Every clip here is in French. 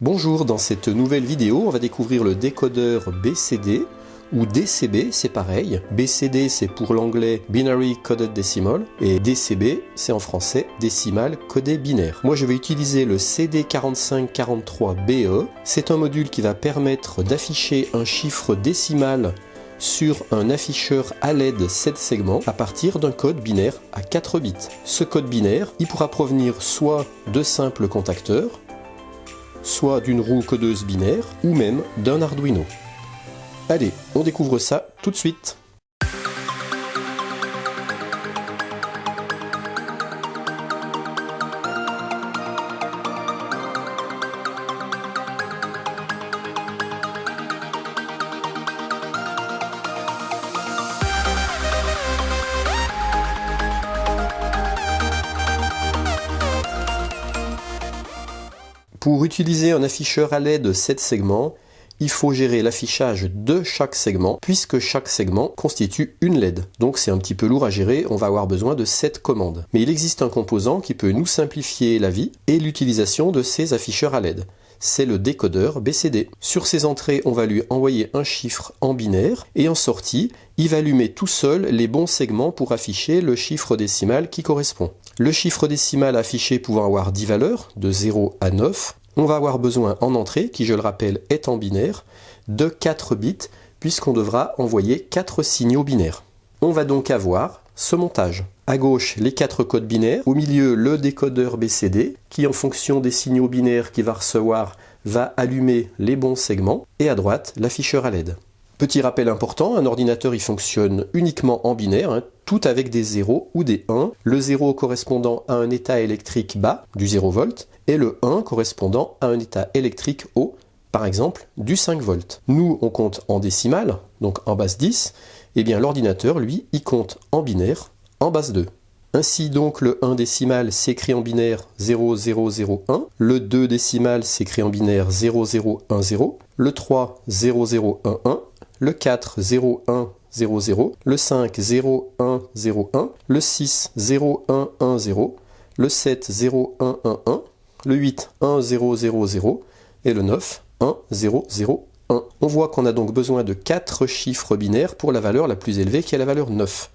Bonjour, dans cette nouvelle vidéo, on va découvrir le décodeur BCD ou DCB, c'est pareil. BCD, c'est pour l'anglais Binary Coded Decimal et DCB, c'est en français décimal codé binaire. Moi, je vais utiliser le CD4543BE. C'est un module qui va permettre d'afficher un chiffre décimal sur un afficheur à LED 7 segments à partir d'un code binaire à 4 bits. Ce code binaire, il pourra provenir soit de simples contacteurs, soit d'une roue codeuse binaire, ou même d'un Arduino. Allez, on découvre ça tout de suite. Pour utiliser un afficheur à LED 7 segments, il faut gérer l'affichage de chaque segment, puisque chaque segment constitue une LED. Donc c'est un petit peu lourd à gérer, on va avoir besoin de 7 commandes. Mais il existe un composant qui peut nous simplifier la vie et l'utilisation de ces afficheurs à LED. C'est le décodeur BCD. Sur ses entrées, on va lui envoyer un chiffre en binaire, et en sortie, il va allumer tout seul les bons segments pour afficher le chiffre décimal qui correspond. Le chiffre décimal affiché pouvant avoir 10 valeurs, de 0 à 9, on va avoir besoin en entrée, qui je le rappelle est en binaire, de 4 bits, puisqu'on devra envoyer 4 signaux binaires. On va donc avoir ce montage. À gauche, les 4 codes binaires, au milieu, le décodeur BCD, qui en fonction des signaux binaires qu'il va recevoir, va allumer les bons segments, et à droite, l'afficheur à LED. Petit rappel important, un ordinateur il fonctionne uniquement en binaire, tout avec des 0 ou des 1, le 0 correspondant à un état électrique bas, du 0 volt, et le 1 correspondant à un état électrique haut, par exemple du 5 volts. Nous, on compte en décimale, donc en base 10, et bien l'ordinateur, lui, il compte en binaire, en base 2. Ainsi donc le 1 décimal s'écrit en binaire 0001, le 2 décimal s'écrit en binaire 0010, le 3 0011, le 4 0100, le 5 0101, le 6 0110, le 7 0111, le 8 1000 et le 9 1001. On voit qu'on a donc besoin de 4 chiffres binaires pour la valeur la plus élevée qui est la valeur 9.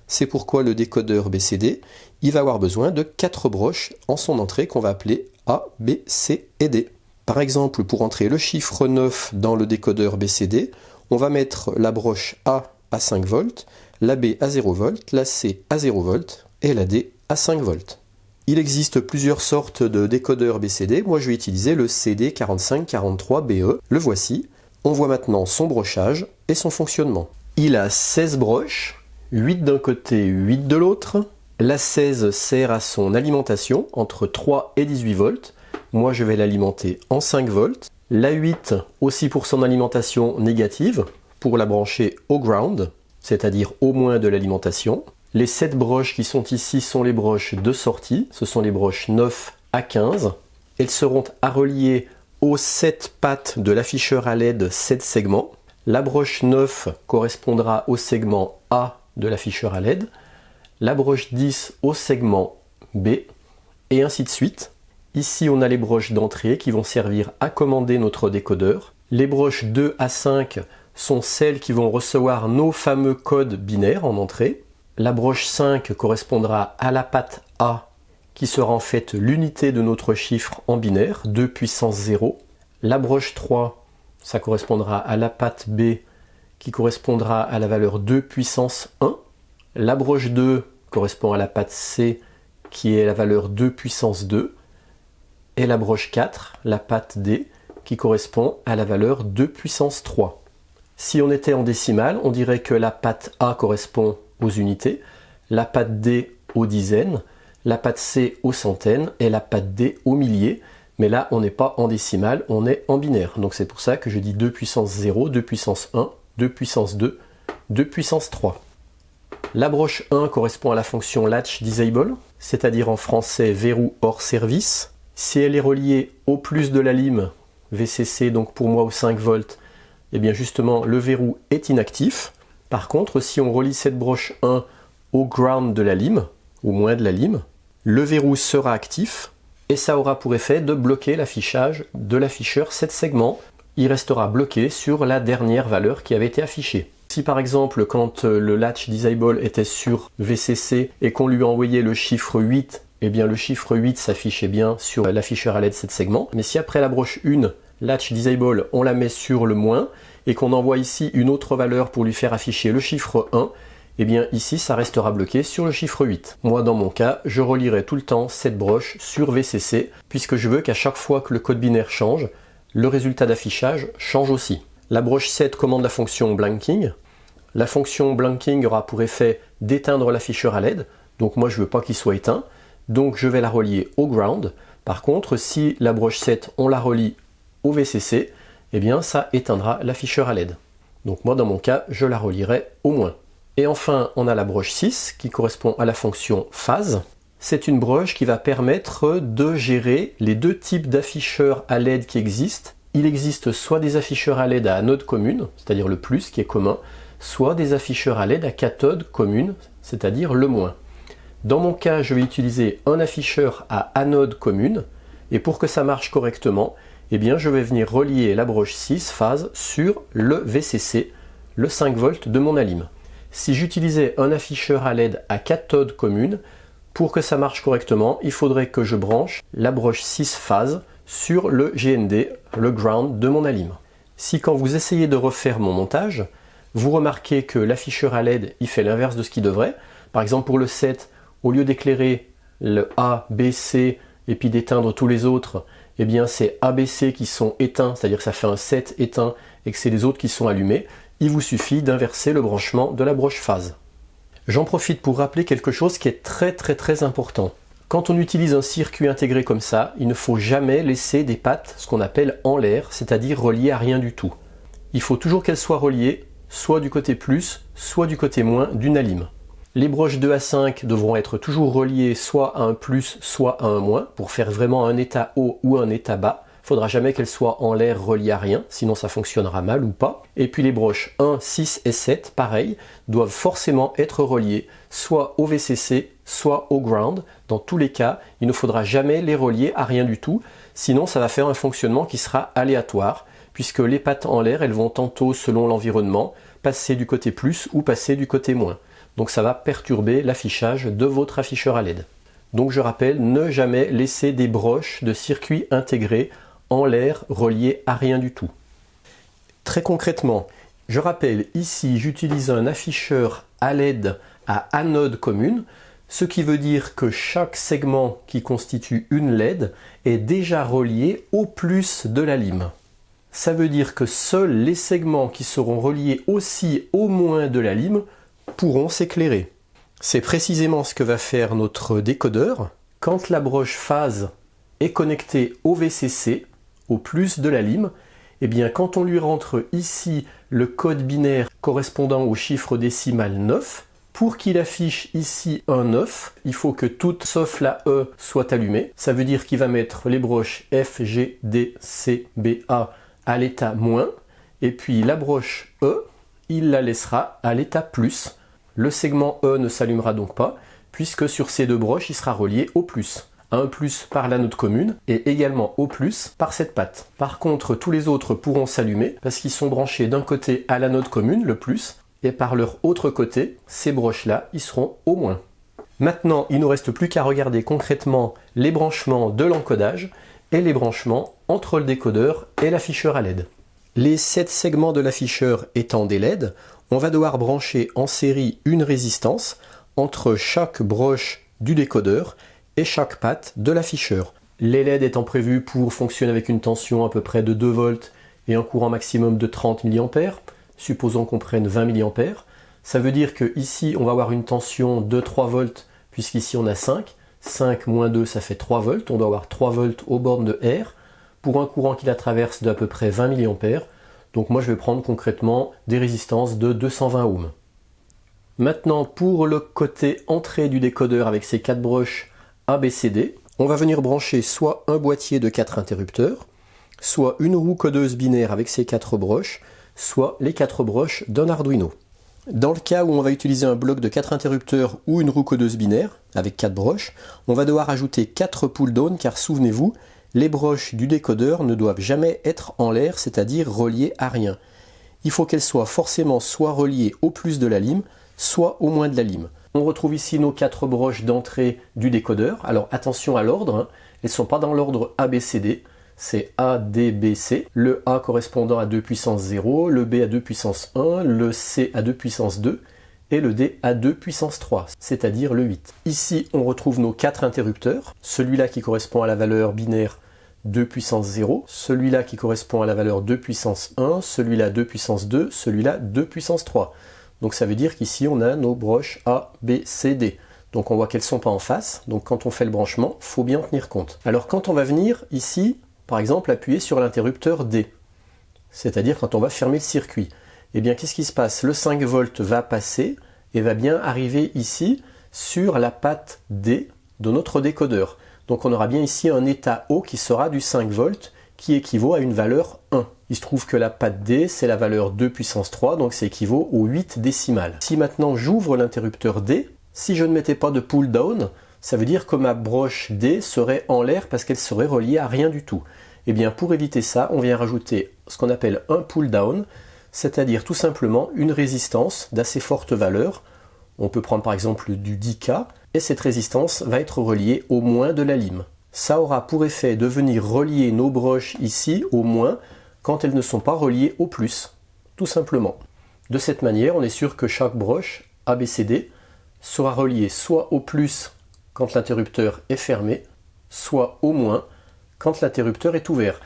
C'est pourquoi le décodeur BCD, il va avoir besoin de 4 broches en son entrée qu'on va appeler A, B, C et D. Par exemple, pour entrer le chiffre 9 dans le décodeur BCD, on va mettre la broche A à 5 volts, la B à 0 volts, la C à 0 volts et la D à 5 volts. Il existe plusieurs sortes de décodeurs BCD. Moi, je vais utiliser le CD4543BE. Le voici. On voit maintenant son brochage et son fonctionnement. Il a 16 broches, 8 d'un côté, 8 de l'autre. La 16 sert à son alimentation entre 3 et 18 volts. Moi, je vais l'alimenter en 5 volts. La 8 aussi pour son alimentation négative, pour la brancher au ground, c'est-à-dire au moins de l'alimentation. Les 7 broches qui sont ici sont les broches de sortie, ce sont les broches 9 à 15. Elles seront à relier aux 7 pattes de l'afficheur à LED 7 segments. La broche 9 correspondra au segment A de l'afficheur à LED, la broche 10 au segment B, et ainsi de suite. Ici, on a les broches d'entrée qui vont servir à commander notre décodeur. Les broches 2 à 5 sont celles qui vont recevoir nos fameux codes binaires en entrée. La broche 5 correspondra à la patte A, qui sera en fait l'unité de notre chiffre en binaire, 2 puissance 0. La broche 3, ça correspondra à la patte B, qui correspondra à la valeur 2 puissance 1. La broche 2 correspond à la patte C, qui est la valeur 2 puissance 2. Et la broche 4, la patte D, qui correspond à la valeur 2 puissance 3. Si on était en décimale, on dirait que la patte A correspond aux unités, la patte D aux dizaines, la patte C aux centaines et la patte D aux milliers. Mais là, on n'est pas en décimale, on est en binaire. Donc c'est pour ça que je dis 2 puissance 0, 2 puissance 1, 2 puissance 2, 2 puissance 3. La broche 1 correspond à la fonction latch disable, c'est-à-dire en français verrou hors service. Si elle est reliée au plus de la lime, VCC, donc pour moi au 5 volts, et bien justement le verrou est inactif. Par contre, si on relie cette broche 1 au ground de la lime, au moins de la lime, le verrou sera actif et ça aura pour effet de bloquer l'affichage de l'afficheur 7 segments. Il restera bloqué sur la dernière valeur qui avait été affichée. Si par exemple, quand le latch disable était sur VCC et qu'on lui envoyait le chiffre 8, eh bien le chiffre 8 s'affichait bien sur l'afficheur à LED 7 segments. Mais si après la broche 1, latch disable, on la met sur le moins et qu'on envoie ici une autre valeur pour lui faire afficher le chiffre 1, eh bien ici ça restera bloqué sur le chiffre 8. Moi dans mon cas, je relierai tout le temps cette broche sur VCC puisque je veux qu'à chaque fois que le code binaire change, le résultat d'affichage change aussi. La broche 7 commande la fonction blanking. La fonction blanking aura pour effet d'éteindre l'afficheur à LED, donc moi je ne veux pas qu'il soit éteint, donc je vais la relier au ground. Par contre, si la broche 7 on la relie au VCC, eh bien ça éteindra l'afficheur à LED. Donc moi dans mon cas, je la relierai au moins. Et enfin, on a la broche 6 qui correspond à la fonction phase. C'est une broche qui va permettre de gérer les deux types d'afficheurs à LED qui existent. Il existe soit des afficheurs à LED à anode commune, c'est-à-dire le plus qui est commun, soit des afficheurs à LED à cathode commune, c'est-à-dire le moins. Dans mon cas, je vais utiliser un afficheur à anode commune, et pour que ça marche correctement, eh bien, je vais venir relier la broche 6 phase sur le VCC, le 5 volts de mon alim. Si j'utilisais un afficheur à LED à cathode commune, pour que ça marche correctement, il faudrait que je branche la broche 6 phase sur le GND, le ground de mon alim. Si quand vous essayez de refaire mon montage, vous remarquez que l'afficheur à LED il fait l'inverse de ce qu'il devrait. Par exemple pour le 7, au lieu d'éclairer le A, B, C et puis d'éteindre tous les autres, eh bien c'est A, B, C qui sont éteints, c'est-à-dire que ça fait un 7 éteint et que c'est les autres qui sont allumés. Il vous suffit d'inverser le branchement de la broche phase. J'en profite pour rappeler quelque chose qui est très important. Quand on utilise un circuit intégré comme ça, il ne faut jamais laisser des pattes, ce qu'on appelle en l'air, c'est-à-dire reliées à rien du tout. Il faut toujours qu'elles soient reliées, soit du côté plus, soit du côté moins d'une alim. Les broches 2 à 5 devront être toujours reliées soit à un plus, soit à un moins, pour faire vraiment un état haut ou un état bas. Il ne faudra jamais qu'elles soient en l'air reliées à rien, sinon ça fonctionnera mal ou pas. Et puis les broches 1, 6 et 7, pareil, doivent forcément être reliées soit au VCC, soit au ground. Dans tous les cas, il ne faudra jamais les relier à rien du tout, sinon ça va faire un fonctionnement qui sera aléatoire, puisque les pattes en l'air, elles vont tantôt, selon l'environnement, passer du côté plus ou passer du côté moins. Donc ça va perturber l'affichage de votre afficheur à LED. Donc je rappelle, ne jamais laisser des broches de circuit intégrés en l'air reliées à rien du tout. Très concrètement, je rappelle ici j'utilise un afficheur à LED à anode commune, ce qui veut dire que chaque segment qui constitue une LED est déjà relié au plus de la lime. Ça veut dire que seuls les segments qui seront reliés aussi au moins de la lime pourront s'éclairer. C'est précisément ce que va faire notre décodeur quand la broche phase est connectée au VCC, au plus de la lime. Et bien quand on lui rentre ici le code binaire correspondant au chiffre décimal 9, pour qu'il affiche ici un 9, il faut que toutes sauf la E soient allumées. Ça veut dire qu'il va mettre les broches F, G, D, C, B, A à l'état moins, et puis la broche E, il la laissera à l'état plus. Le segment E ne s'allumera donc pas, puisque sur ces deux broches, il sera relié au plus. Un plus par l'anode commune et également au plus par cette patte. Par contre, tous les autres pourront s'allumer parce qu'ils sont branchés d'un côté à l'anode commune, le plus, et par leur autre côté, ces broches-là, ils seront au moins. Maintenant, il ne nous reste plus qu'à regarder concrètement les branchements de l'encodage et les branchements entre le décodeur et l'afficheur à LED. Les 7 segments de l'afficheur étant des LED, on va devoir brancher en série une résistance entre chaque broche du décodeur et chaque patte de l'afficheur. Les LED étant prévus pour fonctionner avec une tension à peu près de 2 volts et un courant maximum de 30 mA, supposons qu'on prenne 20 mA, ça veut dire que ici on va avoir une tension de 3 volts puisqu'ici on a 5. 5 moins 2 ça fait 3 volts, on doit avoir 3 volts aux bornes de R pour un courant qui la traverse d'à peu près 20 mA. Donc moi je vais prendre concrètement des résistances de 220 ohms. Maintenant pour le côté entrée du décodeur avec ses 4 broches ABCD, on va venir brancher soit un boîtier de 4 interrupteurs, soit une roue codeuse binaire avec ses 4 broches, soit les 4 broches d'un Arduino. Dans le cas où on va utiliser un bloc de 4 interrupteurs ou une roue codeuse binaire, avec 4 broches, on va devoir ajouter 4 pull-down car souvenez-vous, les broches du décodeur ne doivent jamais être en l'air, c'est-à-dire reliées à rien. Il faut qu'elles soient forcément soit reliées au plus de la lime, soit au moins de la lime. On retrouve ici nos 4 broches d'entrée du décodeur. Alors attention à l'ordre, hein. Elles ne sont pas dans l'ordre ABCD, c'est A, D, B, C. Le A correspondant à 2 puissance 0, le B à 2 puissance 1, le C à 2 puissance 2 et le D à 2 puissance 3, c'est-à-dire le 8. Ici, on retrouve nos 4 interrupteurs. Celui-là qui correspond à la valeur binaire 2 puissance 0, celui-là qui correspond à la valeur 2 puissance 1, celui-là 2 puissance 2, celui-là 2 puissance 3. Donc ça veut dire qu'ici on a nos broches A, B, C, D. Donc on voit qu'elles ne sont pas en face, donc quand on fait le branchement, il faut bien en tenir compte. Alors quand on va venir ici, par exemple, appuyer sur l'interrupteur D, c'est-à-dire quand on va fermer le circuit, eh bien qu'est-ce qui se passe? Le 5 volts va passer et va bien arriver ici sur la patte D de notre décodeur. Donc on aura bien ici un état haut qui sera du 5 volts qui équivaut à une valeur 1. Il se trouve que la patte D, c'est la valeur 2 puissance 3, donc ça équivaut au 8 décimal. Si maintenant j'ouvre l'interrupteur D, si je ne mettais pas de pull down, ça veut dire que ma broche D serait en l'air parce qu'elle serait reliée à rien du tout. Et bien pour éviter ça, on vient rajouter ce qu'on appelle un pull down, c'est-à-dire tout simplement une résistance d'assez forte valeur. On peut prendre par exemple du 10K, et cette résistance va être reliée au moins de la lime. Ça aura pour effet de venir relier nos broches ici au moins quand elles ne sont pas reliées au plus, tout simplement. De cette manière, on est sûr que chaque broche ABCD sera reliée soit au plus quand l'interrupteur est fermé, soit au moins quand l'interrupteur est ouvert.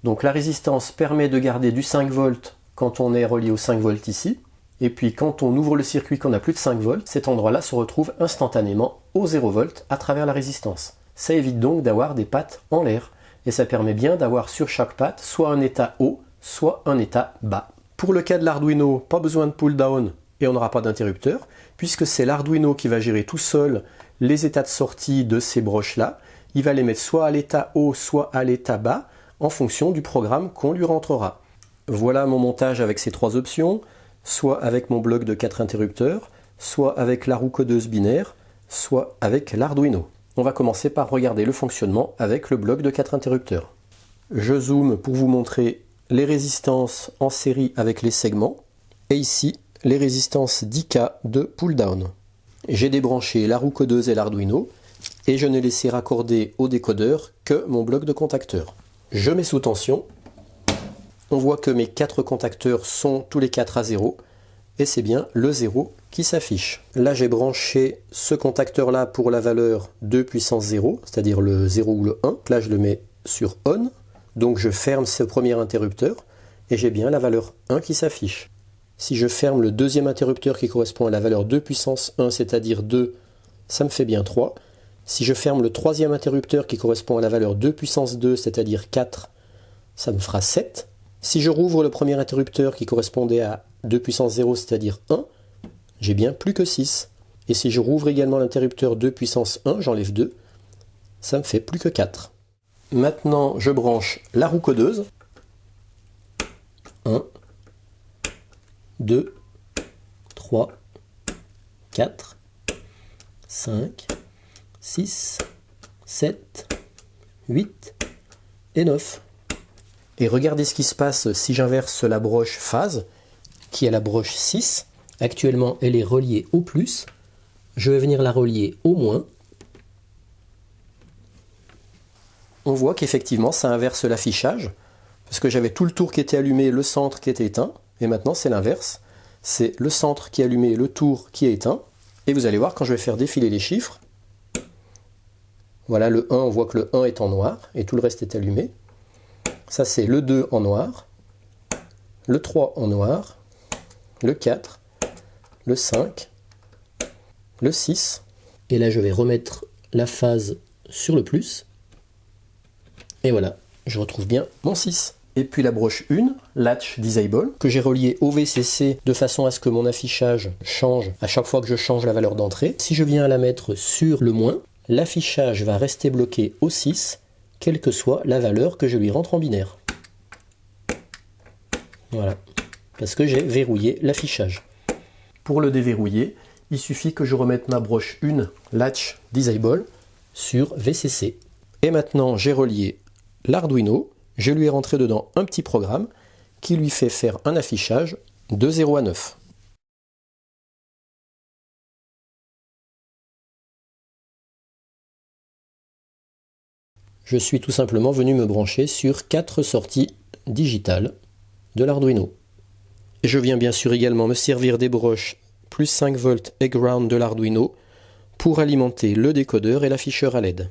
Donc la résistance permet de garder du 5 volts quand on est relié au 5 volts ici, et puis quand on ouvre le circuit qu'on a plus de 5 volts, cet endroit-là se retrouve instantanément au 0 volts à travers la résistance. Ça évite donc d'avoir des pattes en l'air, et ça permet bien d'avoir sur chaque patte soit un état haut, soit un état bas. Pour le cas de l'Arduino, pas besoin de pull down et on n'aura pas d'interrupteur, puisque c'est l'Arduino qui va gérer tout seul les états de sortie de ces broches-là. Il va les mettre soit à l'état haut, soit à l'état bas, en fonction du programme qu'on lui rentrera. Voilà mon montage avec ces 3 options, soit avec mon bloc de 4 interrupteurs, soit avec la roue codeuse binaire, soit avec l'Arduino. On va commencer par regarder le fonctionnement avec le bloc de 4 interrupteurs. Je zoome pour vous montrer les résistances en série avec les segments, et ici les résistances 10K de pull down. J'ai débranché la roue codeuse et l'Arduino, et je n'ai laissé raccorder au décodeur que mon bloc de contacteurs. Je mets sous tension, on voit que mes 4 contacteurs sont tous les 4 à 0, et c'est bien le 0 qui s'affiche. Là j'ai branché ce contacteur là pour la valeur 2 puissance 0, c'est-à-dire le 0 ou le 1. Là je le mets sur ON, donc je ferme ce premier interrupteur et j'ai bien la valeur 1 qui s'affiche. Si je ferme le deuxième interrupteur qui correspond à la valeur 2 puissance 1, c'est-à-dire 2, ça me fait bien 3. Si je ferme le troisième interrupteur qui correspond à la valeur 2 puissance 2, c'est-à-dire 4, ça me fera 7. Si je rouvre le premier interrupteur qui correspondait à 2 puissance 0, c'est-à-dire 1, j'ai bien plus que 6. Et si je rouvre également l'interrupteur 2 puissance 1, j'enlève 2, ça me fait plus que 4. Maintenant, je branche la roue codeuse. 1, 2, 3, 4, 5, 6, 7, 8 et 9. Et regardez ce qui se passe si j'inverse la broche phase, qui est la broche 6. Actuellement, elle est reliée au plus. Je vais venir la relier au moins. On voit qu'effectivement, ça inverse l'affichage, parce que j'avais tout le tour qui était allumé, le centre qui était éteint, et maintenant c'est l'inverse. C'est le centre qui est allumé, le tour qui est éteint. Et vous allez voir, quand je vais faire défiler les chiffres, voilà le 1, on voit que le 1 est en noir, et tout le reste est allumé. Ça c'est le 2 en noir, le 3 en noir, le 4, le 5, le 6. Et là je vais remettre la phase sur le plus. Et voilà, je retrouve bien mon 6. Et puis la broche 1, Latch Disable, que j'ai reliée au VCC de façon à ce que mon affichage change à chaque fois que je change la valeur d'entrée. Si je viens la mettre sur le moins, l'affichage va rester bloqué au 6, quelle que soit la valeur que je lui rentre en binaire. Voilà, parce que j'ai verrouillé l'affichage. Pour le déverrouiller, il suffit que je remette ma broche 1 latch disable sur VCC. Et maintenant, j'ai relié l'Arduino, je lui ai rentré dedans un petit programme qui lui fait faire un affichage de 0 à 9. Je suis tout simplement venu me brancher sur 4 sorties digitales de l'Arduino. Je viens bien sûr également me servir des broches plus 5 volts et ground de l'Arduino pour alimenter le décodeur et l'afficheur à LED.